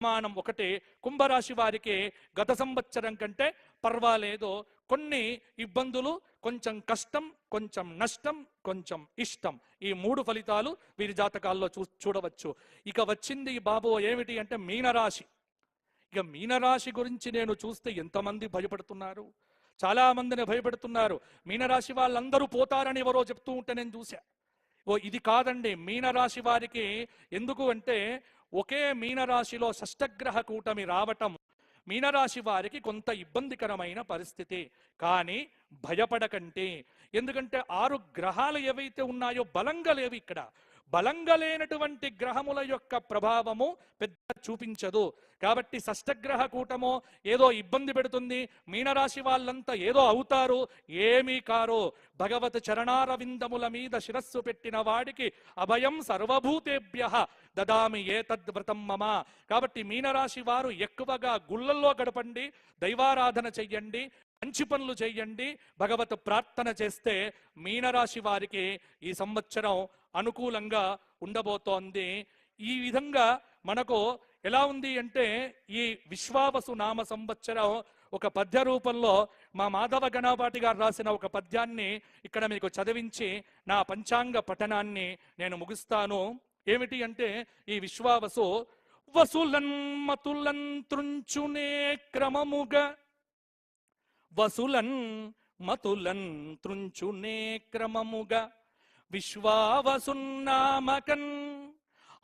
మానం ఒకటి, కుంభరాశి వారికి గత సంవత్సరం కంటే పర్వాలేదు, కొన్ని ఇబ్బందులు, కొంచెం కష్టం, కొంచెం నష్టం, కొంచెం ఇష్టం, ఈ 3 ఫలితాలు వీరి జాతకాల్లో చూడవచ్చు. ఇక వచ్చింది బాబు ఏమిటి అంటే మీనరాశి. ఇక మీనరాశి గురించి నేను చూస్తే ఎంతమంది భయపడుతున్నారు, చాలా మందిని భయపెడుతున్నారు. మీనరాశి వాళ్ళందరూ పోతారని ఎవరో చెప్తూ ఉంటే నేను చూసా. ఇది కాదండి. మీనరాశి వారికి ఎందుకు అంటే ఒకే మీనరాశిలో షష్టగ్రహ కూటమి రావటం మీనరాశి వారికి కొంత ఇబ్బందికరమైన పరిస్థితి. కానీ భయపడకండి, ఎందుకంటే 6 గ్రహాలు ఏవైతే ఉన్నాయో బలంగా లేవు. ఇక్కడ బలంగా లేనటువంటి గ్రహముల యొక్క ప్రభావము పెద్ద చూపించదు. కాబట్టి షష్టగ్రహ కూటమో ఏదో ఇబ్బంది పెడుతుంది, మీనరాశి వాళ్ళంతా ఏదో అవుతారు, ఏమీ కారు. భగవత్ చరణారవిందముల మీద శిరస్సు పెట్టిన వాడికి అభయం సర్వభూతేభ్యః దదామి ఏతద్వ్రతం మమ. కాబట్టి మీనరాశి వారు ఎక్కువగా గుళ్ళల్లో గడపండి, దైవారాధన చెయ్యండి, మంచి పనులు చెయ్యండి, భగవత్ ప్రార్థన చేస్తే మీనరాశి వారికి ఈ సంవత్సరం అనుకూలంగా ఉండబోతోంది. ఈ విధంగా మనకు ఎలా ఉంది అంటే ఈ విశ్వావసు నామ సంవత్సరం ఒక పద్య రూపంలో మా మాధవ గణపాటి గారు రాసిన ఒక పద్యాన్ని ఇక్కడ మీకు చదివించి నా పంచాంగ పఠనాన్ని నేను ముగిస్తాను. ఏమిటి అంటే ఈ విశ్వావసు వసులన్ మతులన్ త్రుంచునే క్రమముగా, వసులన్ మతులన్ త్రుంచునే క్రమముగా, విశ్వావసున్నామకన్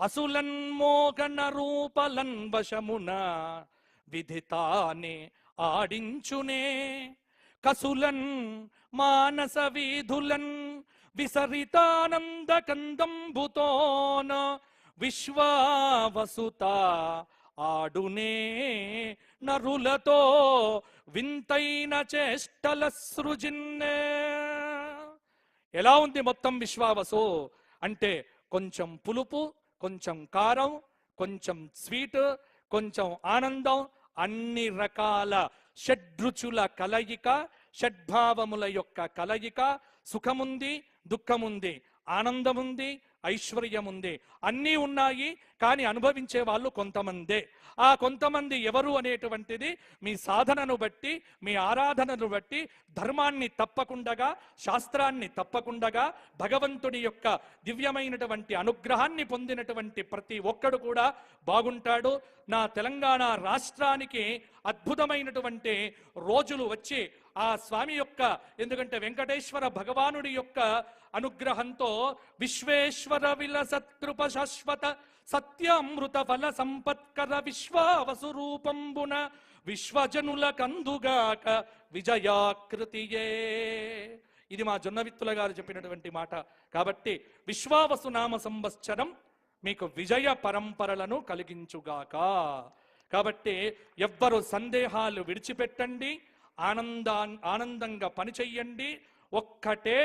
అసులన్ మోగన రూపలన్ వశమున విధితానే ఆడించునే, కసులన్ మానస వీధులన్ విసరితానంద కందంబుతోన విశ్వావసుత ఆడునే నరులతో వింతైన చేష్టల సృజిన్నే. ఎలా ఉంది మొత్తం విశ్వావసు అంటే కొంచెం పులుపు, కొంచెం కారం, కొంచెం స్వీట్, కొంచెం ఆనందం, అన్ని రకాల షడ్రుచుల కలయిక, షడ్భావముల యొక్క కలయిక. సుఖముంది, దుఃఖముంది, ఆనందముంది, ఐశ్వర్యముంది, అన్నీ ఉన్నాయి. కానీ అనుభవించే వాళ్ళు కొంతమందే. ఆ కొంతమంది ఎవరు అనేటువంటిది మీ సాధనను బట్టి, మీ ఆరాధనను బట్టి, ధర్మాన్ని తప్పకుండా, శాస్త్రాన్ని తప్పకుండా, భగవంతుడి యొక్క దివ్యమైనటువంటి అనుగ్రహాన్ని పొందినటువంటి ప్రతి ఒక్కడు కూడా బాగుంటాడు. నా తెలంగాణ రాష్ట్రానికి అద్భుతమైనటువంటి రోజులు వచ్చి ఆ స్వామి యొక్క, ఎందుకంటే వెంకటేశ్వర భగవానుడి యొక్క అనుగ్రహంతో విశ్వేశ్వర విలసత్కృప శాశ్వత సత్యామృత ఫల సంపత్కర విశ్వావసు రూపంబున విశ్వజనుల కందుగాక విజయాకృతియే. ఇది మా జొన్నవిత్తుల గారు చెప్పినటువంటి మాట. కాబట్టి విశ్వావసు నామ సంవత్సరం మీకు విజయ పరంపరలను కలిగించుగాక. కాబట్టి ఎవ్వరు సందేహాలు విడిచిపెట్టండి, ఆనందంగా పని చెయ్యండి. ఒక్కటే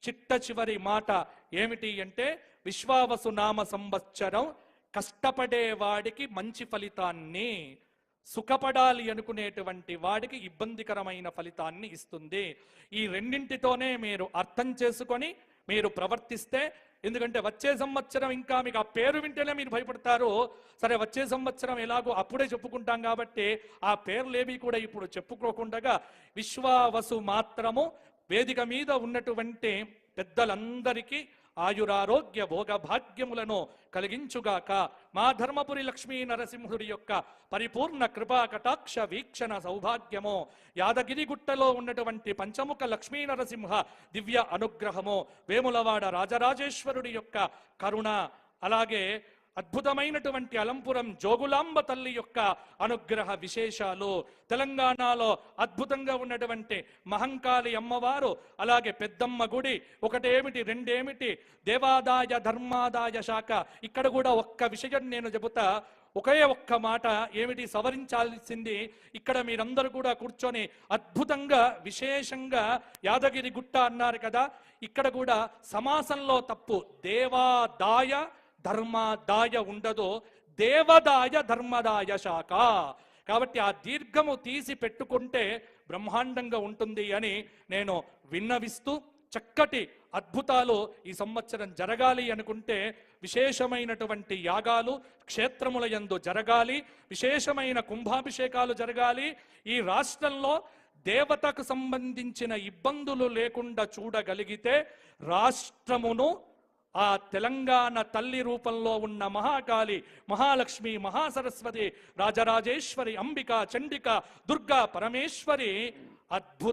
చిట్ట చివరి మాట ఏమిటి అంటే విశ్వావసు నామ సంవత్సరం కష్టపడే వాడికి మంచి ఫలితాన్ని, సుఖపడాలి అనుకునేటువంటి వాడికి ఇబ్బందికరమైన ఫలితాన్ని ఇస్తుంది. ఈ రెండింటితోనే మీరు అర్థం చేసుకొని మీరు ప్రవర్తిస్తే, ఎందుకంటే వచ్చే సంవత్సరం ఇంకా మీకు ఆ పేరు వింటేనే మీరు భయపడతారు. సరే వచ్చే సంవత్సరం ఎలాగో అప్పుడే చెప్పుకుంటాం కాబట్టి ఆ పేర్లేవి కూడా ఇప్పుడు చెప్పుకోకుండా విశ్వావసు మాత్రము వేదిక మీద ఉన్నటువంటి పెద్దలందరికీ ఆయురారోగ్య భోగ భాగ్యములను కలిగించుగాక. మా ధర్మపురి లక్ష్మీ నరసింహుడి యొక్క పరిపూర్ణ కృపా కటాక్ష వీక్షణ సౌభాగ్యము, యాదగిరిగుట్టలో ఉన్నటువంటి పంచముఖ లక్ష్మీ నరసింహ దివ్య అనుగ్రహము, వేములవాడ రాజరాజేశ్వరుడి యొక్క కరుణ, అలాగే అద్భుతమైనటువంటి అలంపురం జోగులాంబ తల్లి యొక్క అనుగ్రహ విశేషాలు, తెలంగాణలో అద్భుతంగా ఉన్నటువంటి మహంకాళి అమ్మవారు, అలాగే పెద్దమ్మ గుడి, ఒకటేమిటి రెండేమిటి, దేవాదాయ ధర్మాదాయ శాఖ. ఇక్కడ కూడా ఒక్క విషయం నేను చెబుతా, ఒకే ఒక్క మాట ఏమిటి సవరించాల్సింది. ఇక్కడ మీరందరూ కూడా కూర్చొని అద్భుతంగా విశేషంగా యాదగిరి గుట్ట అన్నారు కదా, ఇక్కడ కూడా సమాసంలో తప్పు, దేవాదాయ ధర్మదాయ ఉండదు, దేవదాయ ధర్మదాయ శాఖ. కాబట్టి ఆ దీర్ఘము తీసి పెట్టుకుంటే బ్రహ్మాండంగా ఉంటుంది అని నేను విన్నవిస్తూ చక్కటి అద్భుతాలు ఈ సంవత్సరం జరగాలి అనుకుంటే విశేషమైనటువంటి యాగాలు క్షేత్రముల యందు జరగాలి, విశేషమైన కుంభాభిషేకాలు జరగాలి. ఈ రాష్ట్రంలో దేవతకు సంబంధించిన ఇబ్బందులు లేకుండా చూడగలిగితే రాష్ట్రమును ఆ తెలంగాణ తల్లి రూపంలో ఉన్న మహాకాళి, మహాలక్ష్మి, మహాసరస్వతి, రాజరాజేశ్వరి, అంబిక, చండిక, దుర్గా, పరమేశ్వరి అద్భుత